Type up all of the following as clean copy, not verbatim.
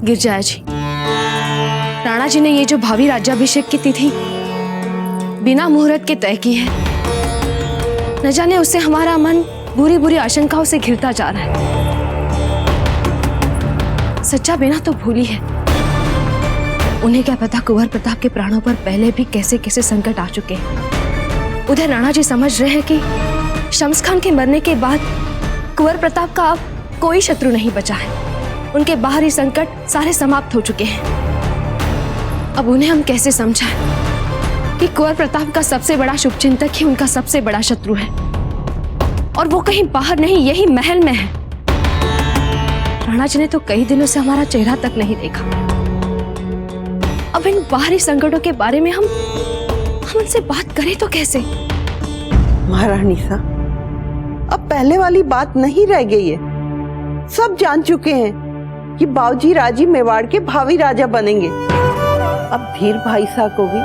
गिरजाया जी, राणा जी ने ये जो भावी राज्याभिषेक की तिथि बिना मुहूर्त के तय की है, न जाने उससे हमारा मन बुरी बुरी आशंकाओं से घिरता जा रहा है। सच्चा बेना तो भूली है, उन्हें क्या पता कुंवर प्रताप के प्राणों पर पहले भी कैसे कैसे संकट आ चुके हैं। उधर राणा जी समझ रहे हैं कि शम्स खान के मरने के बाद कुंवर प्रताप का अब कोई शत्रु नहीं बचा है, उनके बाहरी संकट सारे समाप्त हो चुके हैं। अब उन्हें हम कैसे समझाएं कि कुंवर प्रताप का सबसे बड़ा शुभचिंतक ही उनका सबसे बड़ा शत्रु है, और वो कहीं बाहर नहीं, यही महल में है। राणा जी ने तो कई दिनों से हमारा चेहरा तक नहीं देखा। अब इन बाहरी संकटों के बारे में हम उनसे बात करें तो कैसे? महारानी साहब, अब पहले वाली बात नहीं रह गई है। सब जान चुके हैं कि बाबूजी राजी मेवाड़ के भावी राजा बनेंगे। अब धीर भाई साहब को भी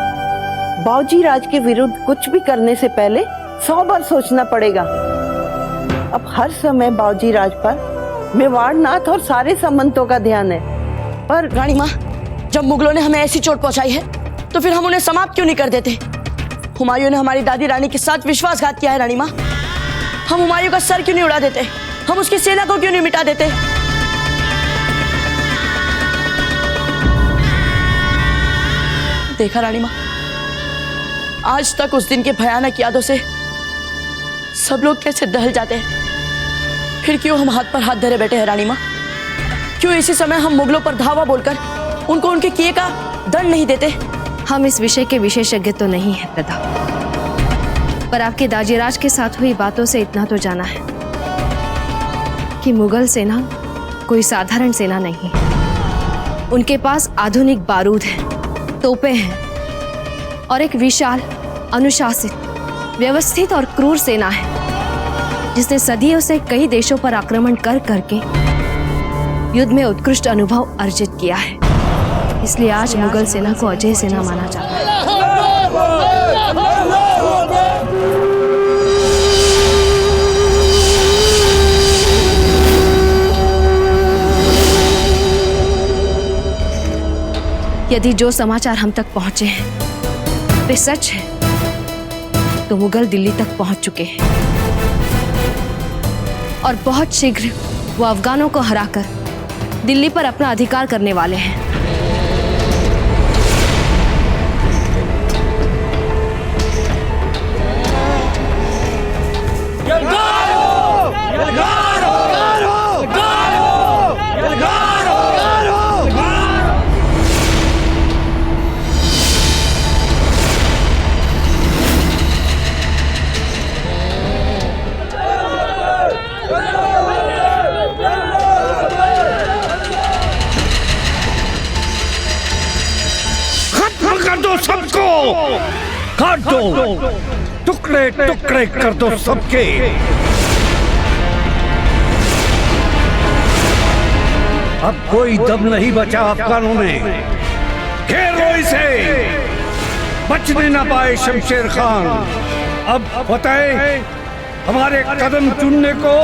बाबूजी राज के विरुद्ध कुछ भी करने से पहले 100 बार सोचना पड़ेगा। अब हर समय बाबूजी राज पर मेवाड़ नाथ और सारे सामंतों का ध्यान है। पर रानी माँ, जब मुगलों ने हमें ऐसी चोट पहुंचाई है तो फिर हम उन्हें समाप्त क्यों नहीं कर देते? हुमायूं ने हमारी दादी रानी के साथ विश्वासघात किया है रानी माँ। हम हुमायूं का सर क्यों नहीं उड़ा देते? हम उसकी सेना को क्यों नहीं मिटा देते? देखा रानी माँ, आज तक उस दिन के भयानक यादों से सब लोग कैसे दहल जाते हैं। फिर क्यों हम हाथ पर हाथ धरे बैठे हैं रानी माँ? क्यों इसी समय हम मुगलों पर धावा बोलकर उनको उनके किए का दंड नहीं देते? हम इस विषय के विशेषज्ञ तो नहीं है प्रताप, पर आपके दाजीराज के साथ हुई बातों से इतना तो जाना है कि मुगल सेना कोई साधारण सेना नहीं है। उनके पास आधुनिक बारूद है, तोपें हैं और एक विशाल, अनुशासित, व्यवस्थित और क्रूर सेना है जिसने सदियों से कई देशों पर आक्रमण कर करके युद्ध में उत्कृष्ट अनुभव अर्जित किया है। इसलिए आज मुगल सेना को अजय सेना माना जाता है। यदि जो समाचार हम तक पहुंचे हैं वे सच है तो मुगल दिल्ली तक पहुंच चुके हैं और बहुत शीघ्र वो अफगानों को हराकर दिल्ली पर अपना अधिकार करने वाले हैं। सबको काट दो, टुकड़े टुकड़े कर दो सबके। अब कोई दम नहीं बचा अफगानों में। घेरो इसे, बचने ना पाए शमशेर खान। अब फतेह हमारे कदम चुनने को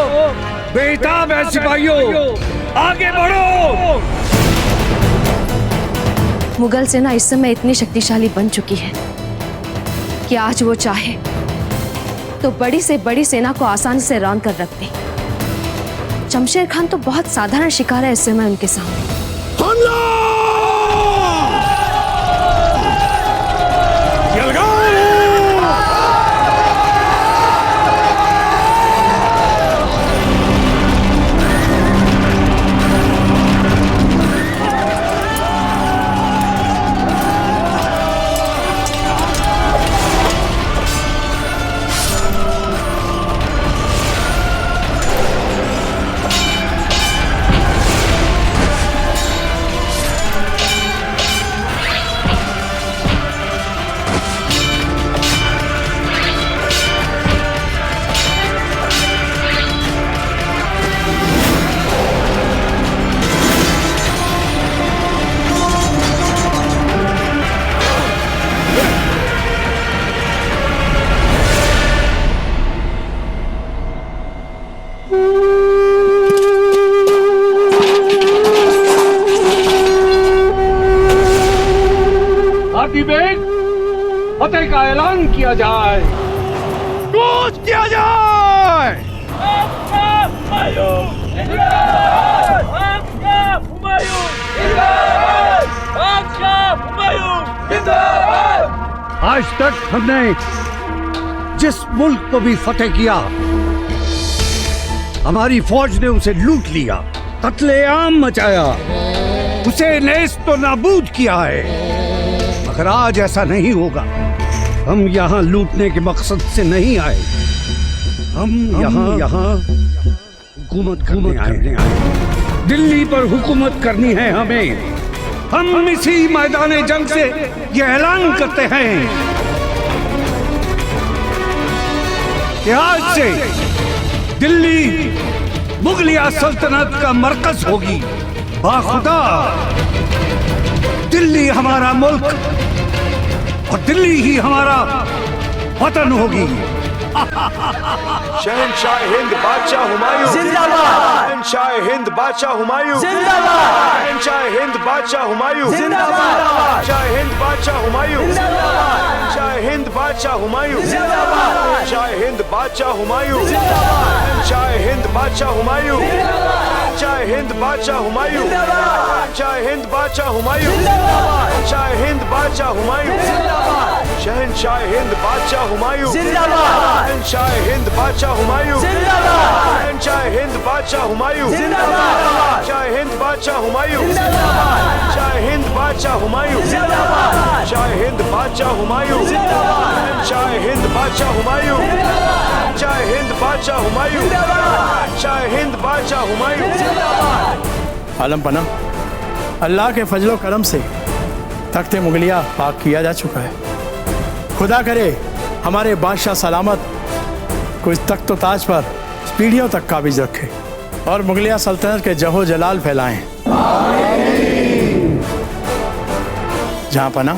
बेताब है सिपाहियों, आगे बढ़ो। मुगल सेना इस समय इतनी शक्तिशाली बन चुकी है कि आज वो चाहे तो बड़ी से बड़ी सेना को आसानी से रौंद कर रख दे। शमशेर खान तो बहुत साधारण शिकार है इस समय उनके सामने। किया जाए, कूच किया जाए। आज तक हमने जिस मुल्क को भी फतेह किया, हमारी फौज ने उसे लूट लिया, कत्लेआम मचाया, उसे नेस्त तो नाबूद किया है। मगर आज ऐसा नहीं होगा। हम यहाँ लूटने के मकसद से नहीं आए, हम यहाँ हुकूमत करने आए। दिल्ली पर हुकूमत करनी है हमें। हम इसी मैदान जंग से ये ऐलान करते हैं कि आज से दिल्ली मुगलिया सल्तनत का मरकज होगी। बाखुदा दिल्ली हमारा मुल्क और दिल्ली ही हमारा वतन होगी। शहंशाह हिंद बादशाह हुमायूं जिंदाबाद। शहंशाह हिंद बादशाह हुमायूं जिंदाबाद। शहंशाह हिंद बादशाह हुमायूं जिंदाबाद। शहंशाह हिंद बादशाह हुमायूं जिंदाबाद। शहंशाह हिंद बादशाह हुमायूं जिंदाबाद। शहंशाह हिंद बादशाह हुमायूं जिंदाबाद। शहंशाह हिंद बादशाह हुमायूं शहंशाह हिंद बादशाह हुमायूं शहंशाह हिंद बादशाह हुमायूं शहंशाह हिंद बादशाह हुमायूं शहंशाह हिंद बादशाह हुमायूं शहंशाह हिंद बादशाह हुमायूं शहंशाह हिंद बादशाह हुमायूं शहंशाह हिंद बादशाह हुमायूं शहंशाह हिंद बादशाह हुमायूं शहंशाह हिंद बादशाह हुमायूं शहंशाह हिंद बादशाह हुमायूं शहंशाह हिंद बादशाह हुमायूं शहंशाह हिंद बादशाह हुमायूं। आलम पना, अल्लाह के फजलो करम से तख्ते मुगलिया पाक किया जा चुका है। खुदा करे हमारे बादशाह सलामत को इस तख्त ताज पर पीढ़ियों तक काबिज रखे और मुगलिया सल्तनत के जहो जलाल फैलाएं। जहाँ पना,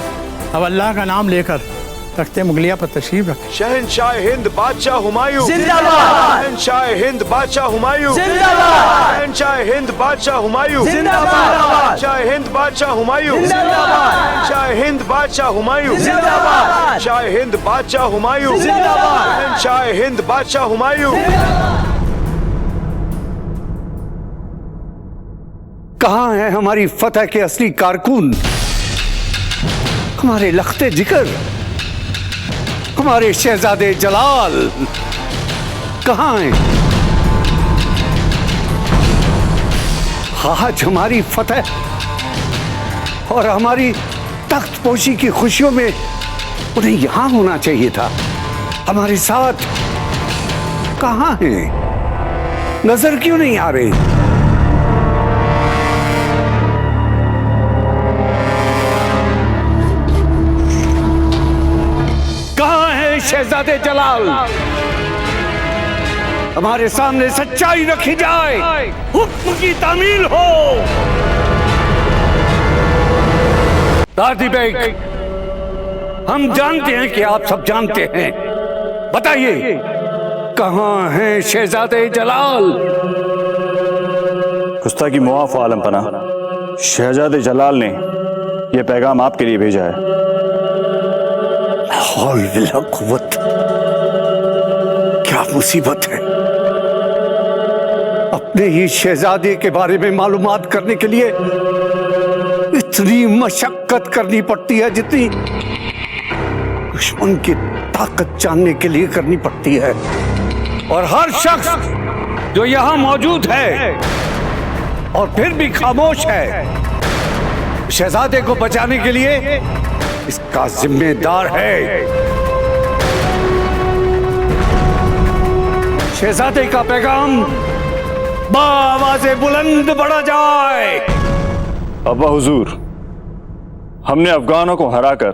अब अल्लाह का नाम लेकर तख्ते मुगलिया पर तशरीफ रखें। शहंशाह हिंद बादशाह हुमायूं जिंदाबाद। शहंशाह हिंद बादशाह हुमायूं जिंदाबाद। शहंशाह हिंद बादशाह हुमायूं जिंदाबाद। शहंशाह हिंद बादशाह हुमायूं जिंदाबाद। शहंशाह हिंद बादशाह हुमायूं जिंदाबाद। शहंशाह हिंद बादशाह हुमायूं जिंदाबाद। शहंशाह हिंद बादशाह हुमायूं। कहाँ है हमारी फतेह के असली कारकुन, हमारे लख्ते जिगर, हमारे शहजादे जलाल कहाँ हैं? आज हमारी फतेह और हमारी तख्त पोशी की खुशियों में उन्हें यहां होना चाहिए था। हमारे साथ कहाँ हैं? नजर क्यों नहीं आ रहे? शहजादे जलाल, हमारे सामने सच्चाई रखी जाए, हुक्म की तामील हो। दादी बेग, हम जानते हैं कि आप सब जानते हैं, बताइए कहां हैं शहजादे जलाल? गुस्ताखी मुआफ आलम पना, शहजादे जलाल ने यह पैगाम आपके लिए भेजा है। क्या मुसीबत है? अपने ही शहजादे के बारे में मालूमात करने के लिए इतनी मशक्कत करनी पड़ती है जितनी दुश्मन की ताकत जानने के लिए करनी पड़ती है। और हर शख्स जो यहां मौजूद है और फिर भी खामोश है, शहजादे को बचाने के लिए इसका जिम्मेदार है। शहजादे का पैगाम बावाज़े बुलंद बढ़ा जाए। अब्बा हुजूर, हमने अफगानों को हराकर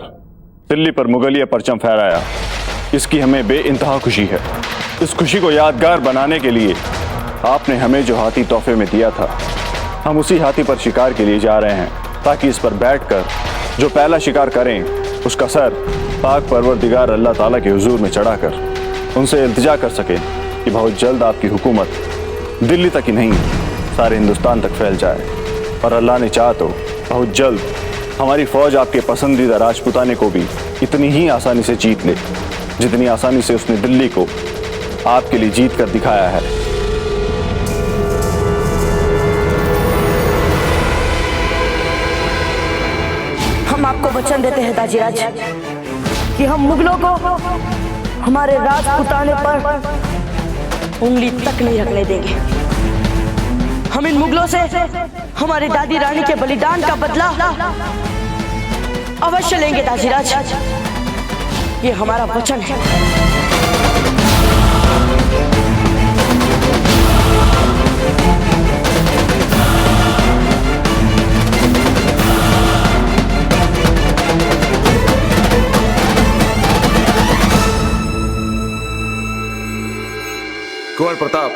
दिल्ली पर मुगलिया परचम फहराया, इसकी हमें बेइंतहा खुशी है। इस खुशी को यादगार बनाने के लिए आपने हमें जो हाथी तोहफे में दिया था, हम उसी हाथी पर शिकार के लिए जा रहे हैं, ताकि इस पर बैठकर जो पहला शिकार करें उसका सर पाक परवरदिगार अल्लाह ताला के हुजूर में चढ़ाकर उनसे इल्तिजा कर सकें कि बहुत जल्द आपकी हुकूमत दिल्ली तक ही नहीं सारे हिंदुस्तान तक फैल जाए। और अल्लाह ने चाहा तो बहुत जल्द हमारी फ़ौज आपके पसंदीदा राजपुताने को भी इतनी ही आसानी से जीत ले। जितनी आसानी से उसने दिल्ली को आपके लिए जीत कर दिखाया है। हम आपको वचन देते हैं दाजीराज कि हम मुगलों को हमारे राजपुताने पर उंगली तक नहीं रखने देंगे। हम इन मुगलों से हमारी दादी रानी के बलिदान का बदला अवश्य लेंगे दाजीराज, ये हमारा वचन है। कुंवर प्रताप,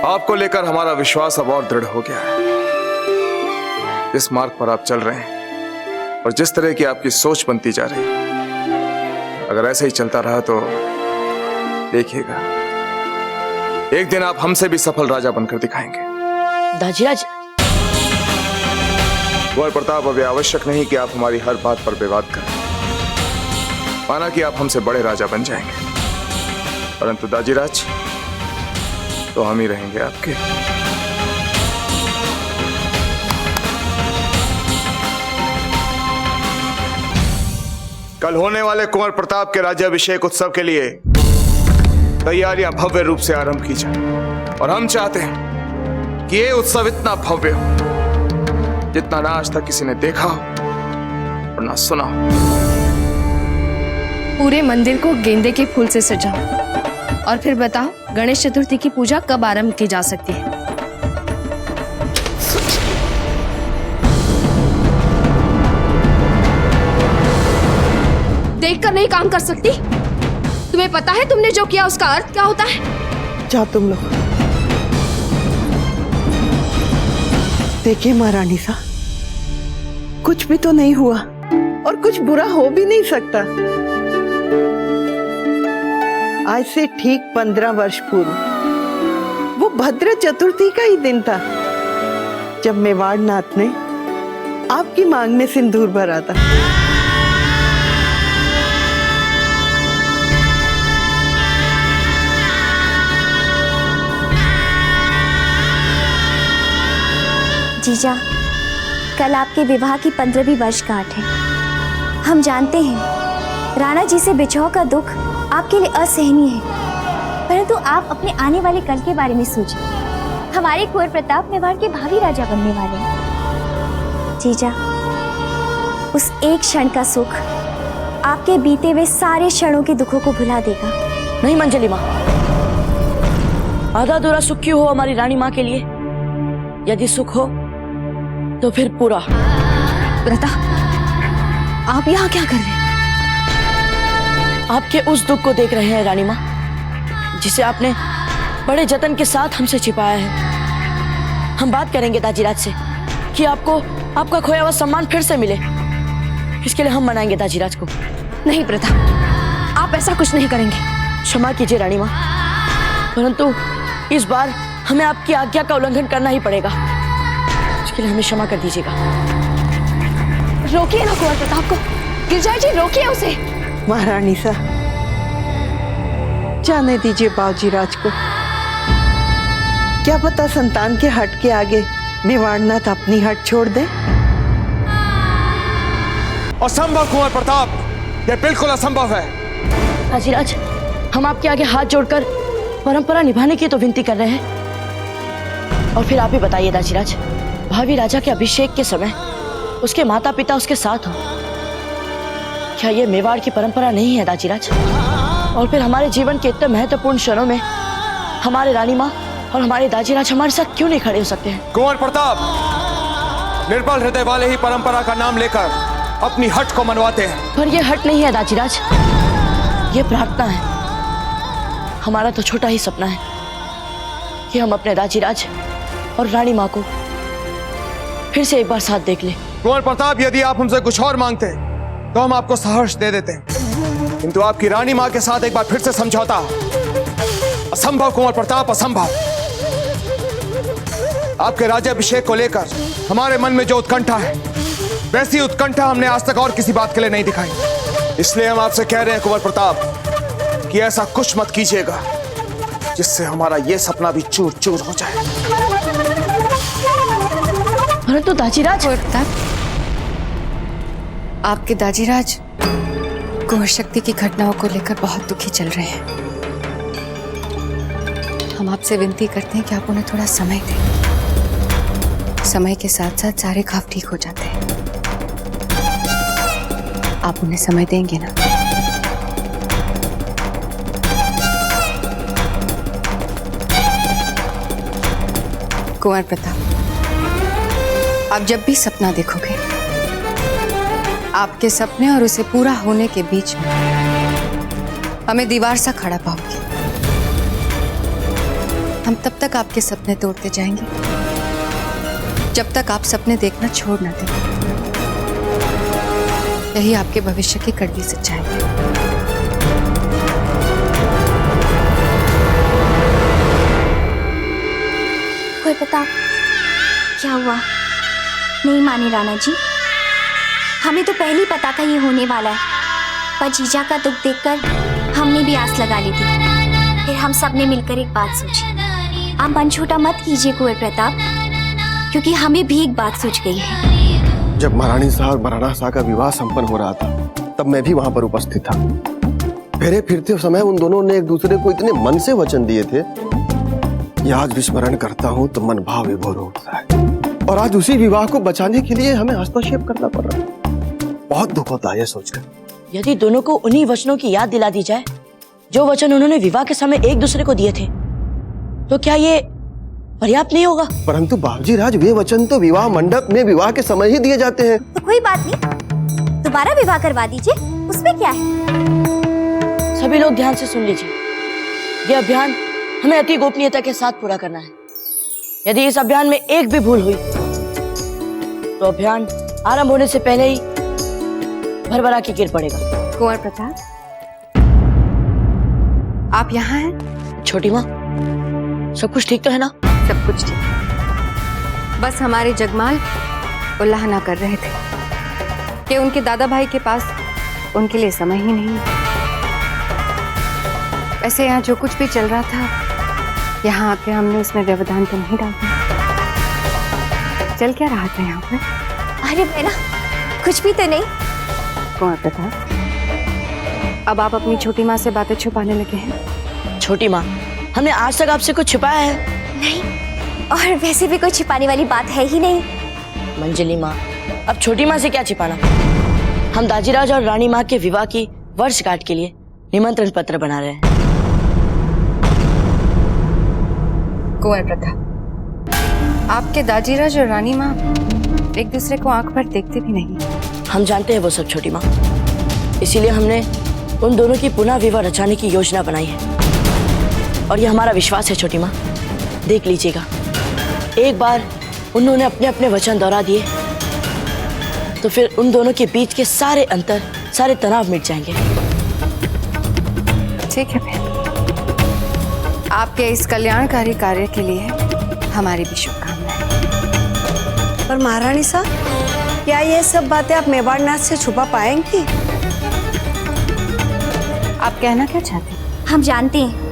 आपको लेकर हमारा विश्वास अब और दृढ़ हो गया है। जिस मार्ग पर आप चल रहे हैं और जिस तरह की आपकी सोच बनती जा रही है, अगर ऐसे ही चलता रहा तो देखिएगा एक दिन आप हमसे भी सफल राजा बनकर दिखाएंगे। दाजीराज, कुंवर प्रताप, अब यह आवश्यक नहीं कि आप हमारी हर बात पर विवाद करें। माना कि आप हमसे बड़े राजा बन जाएंगे, परंतु दाजीराज तो हम ही रहेंगे आपके। कल होने वाले कुंवर प्रताप के राज्याभिषेक उत्सव के लिए तैयारियां भव्य रूप से आरंभ की जाए, और हम चाहते हैं कि ये उत्सव इतना भव्य हो जितना ना आज तक किसी ने देखा हो और ना सुना हो। पूरे मंदिर को गेंदे के फूल से सजाओ और फिर बताओ गणेश चतुर्थी की पूजा कब आरंभ की जा सकती है। देखकर नहीं काम कर सकती? तुम्हें पता है तुमने जो किया उसका अर्थ क्या होता है? जाओ तुम लोग। देखिए महारानी सा, कुछ भी तो नहीं हुआ और कुछ बुरा हो भी नहीं सकता। आज से ठीक 15 वर्ष पूर्व वो भद्र चतुर्थी का ही दिन था जब मेवाड़ नाथ ने आपकी मांग में सिंदूर भरा था। जीजा, कल आपके विवाह की 15वीं वर्षगांठ है। हम जानते हैं राणा जी से बिछोह का दुख आपके लिए असहनीय है, परंतु आप अपने आने वाले कल के बारे में सोचिए। हमारे कुंवर प्रताप मेवाड़ के भावी राजा बनने वाले हैं। जीजा, उस एक क्षण का सुख आपके बीते हुए सारे क्षणों के दुखों को भुला देगा। नहीं मंजली माँ, आधा अधूरा सुख क्यों हो हमारी रानी माँ के लिए? यदि सुख हो तो फिर पूरा। व्रता, आप यहाँ क्या कर रहे हैं? आपके उस दुख को देख रहे हैं रानी माँ, जिसे आपने बड़े जतन के साथ हमसे छिपाया है। हम बात करेंगे दाजीराज से कि आपको आपका खोया हुआ सम्मान फिर से मिले। इसके लिए हम मनाएंगे दाजीराज को। नहीं व्रता, आप ऐसा कुछ नहीं करेंगे। क्षमा कीजिए रानी माँ, परंतु इस बार हमें आपकी आज्ञा का उल्लंघन करना ही पड़ेगा। इसके लिए हमें क्षमा कर दीजिएगा। रोकिए ना कुंवर प्रताप को। गिरजा जी, रोकिए उसे। महारानी सा, जाने दीजिए बाबूजी राज को। क्या पता संतान के हट के आगे मेवाड़नाथ अपनी हट छोड़ दे। असंभव कुंवर प्रताप, यह बिल्कुल असंभव है। दाजीराज, हम आपके आगे हाथ जोड़कर परंपरा निभाने की तो विनती कर रहे हैं। और फिर आप ही बताइए दाजीराज, भावी राजा के अभिषेक के समय उसके माता पिता उसके साथ हो, क्या ये मेवाड़ की परंपरा नहीं है दाजीराज? और फिर हमारे जीवन के इतने महत्वपूर्ण क्षणों में हमारे रानी माँ और हमारे दाजीराज हमारे साथ क्यों नहीं खड़े हो सकते हैं? कुंवर प्रताप, निर्बल हृदय वाले ही परंपरा का नाम लेकर अपनी हट को मनवाते हैं। पर ये हट नहीं है दाजीराज, ये प्रार्थना है। हमारा तो छोटा ही सपना है कि हम अपने दाजीराज और रानी माँ को फिर से एक बार साथ देख लें। कुंवर प्रताप, यदि आप हमसे कुछ और मांगते तो हम आपको सहर्ष दे देते, किंतु आपकी रानी माँ के साथ एक बार फिर से समझौता असंभव। कुंवर प्रताप, असंभव। आपके राज्याभिषेक को लेकर हमारे मन में जो उत्कंठा है, वैसी उत्कंठा हमने आज तक और किसी बात के लिए नहीं दिखाई। इसलिए हम आपसे कह रहे हैं कुंवर प्रताप कि ऐसा कुछ मत कीजिएगा जिससे हमारा ये सपना भी चूर चूर हो जाए। परंतु दाजीराज, कुंवर प्रताप, आपके दाजीराज कुंवर शक्ति की घटनाओं को लेकर बहुत दुखी चल रहे हैं। हम आपसे विनती करते हैं कि आप उन्हें थोड़ा समय दें। समय के साथ साथ सारे घाव ठीक हो जाते हैं। आप उन्हें समय देंगे ना? कुंवर प्रताप, आप जब भी सपना देखोगे, आपके सपने और उसे पूरा होने के बीच में हमें दीवार सा खड़ा पाओगे। हम तब तक आपके सपने तोड़ते जाएंगे जब तक आप सपने देखना छोड़ ना दें। यही आपके भविष्य की कड़वी सच्चाई है। कोई प्रताप, क्या हुआ? नहीं माने राणा जी, हमें तो पहले ही पता था ये होने वाला है, पर जीजा का दुख देखकर हमने भी आस लगा ली थी। फिर हम सब ने मिलकर एक बात सोची। आप मन छोटा मत कीजिए कुंवर प्रताप, क्योंकि हमें भी एक बात सूझ गई है। जब महारानी साहब और महाराणा साहब का विवाह संपन्न हो रहा था, तब मैं भी वहां पर उपस्थित था। फेरे फिरते समय उन दोनों ने एक दूसरे को इतने मन से वचन दिए थे कि आज विस्मरण करता हूँ तो मन भाव विभोर होता है। और आज उसी विवाह को बचाने के लिए हमें हस्तक्षेप करना पड़ रहा है। बहुत दुख होता है सोचकर। यदि दोनों को उन्हीं वचनों की याद दिला दी जाए जो वचन उन्होंने विवाह के समय एक दूसरे को दिए थे, तो क्या ये पर्याप्त नहीं होगा? परंतु बाबूजी राज, वे वचन तो विवाह मंडप में विवाह के समय ही दिए जाते हैं। तो कोई बात नहीं, दोबारा विवाह करवा दीजिए, उसमें क्या है। सभी लोग ध्यान से सुन लीजिए। यह अभियान हमें अति गोपनीयता के साथ पूरा करना है। यदि इस अभियान में एक भी भूल हुई तो अभियान आरंभ होने से पहले ही भरभरा के गिर पड़ेगा। कुंवर प्रताप, आप यहाँ हैं? छोटी माँ, सब कुछ ठीक तो है ना? सब कुछ ठीक है। बस हमारे जगमाल उल्लाह ना कर रहे थे कि उनके दादा भाई के पास उनके लिए समय ही नहीं है। ऐसे यहाँ जो कुछ भी चल रहा था, यहाँ आके हमने उसमें व्यवधान तो नहीं डाल दिया। चल क्या रहा था यहाँ पर? अरे बहना, कुछ भी तो नहीं। कुंवर प्रताप, अब आप अपनी छोटी माँ से बातें छुपाने लगे हैं। छोटी माँ, हमने आज तक आपसे कुछ छिपाया है? नहीं, और वैसे भी कोई छिपाने वाली बात है ही नहीं। मंजली माँ, अब छोटी माँ से क्या छिपाना? हम दाजीराज और रानी माँ के विवाह की वर्षगांठ के लिए निमंत्रण पत्र बना रहे हैं। कुंवर प्रताप, आपके दाजीराज और रानी माँ एक दूसरे को आंख भर देखते भी नहीं। हम जानते हैं वो सब छोटी माँ, इसीलिए हमने उन दोनों की पुनः विवाह रचाने की योजना बनाई है। और ये हमारा विश्वास है छोटी माँ, देख लीजिएगा, एक बार उन्होंने अपने अपने वचन दोहरा दिए तो फिर उन दोनों के बीच के सारे अंतर, सारे तनाव मिट जाएंगे। ठीक है बहन, आपके इस कल्याणकारी कार्य के लिए हमारी भी शुभकामनाएं। पर महारानी साहब, क्या ये सब बातें आप मेवाड़नाथ से छुपा पाएंगी? आप कहना क्या चाहते हैं? हम जानते हैं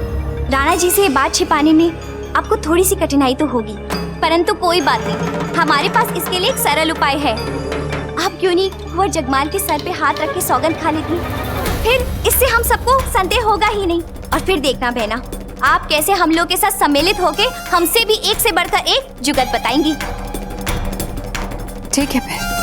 राणा जी से ये बात छिपाने में आपको थोड़ी सी कठिनाई तो होगी, परंतु कोई बात नहीं, हमारे पास इसके लिए एक सरल उपाय है। आप क्यों नहीं कुंवर जगमाल के सर पे हाथ रख के सौगंध खा लेती? फिर इससे हम सबको संदेह होगा ही नहीं। और फिर देखना बहना, आप कैसे हम लोग के साथ सम्मिलित होके हमसे भी एक से बढ़कर एक जुगत बताएंगी। ठीक है बहन।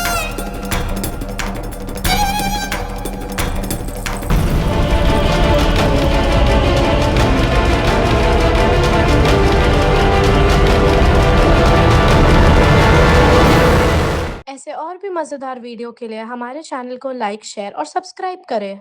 ऐसे और भी मज़ेदार वीडियो के लिए हमारे चैनल को लाइक, शेयर और सब्सक्राइब करें।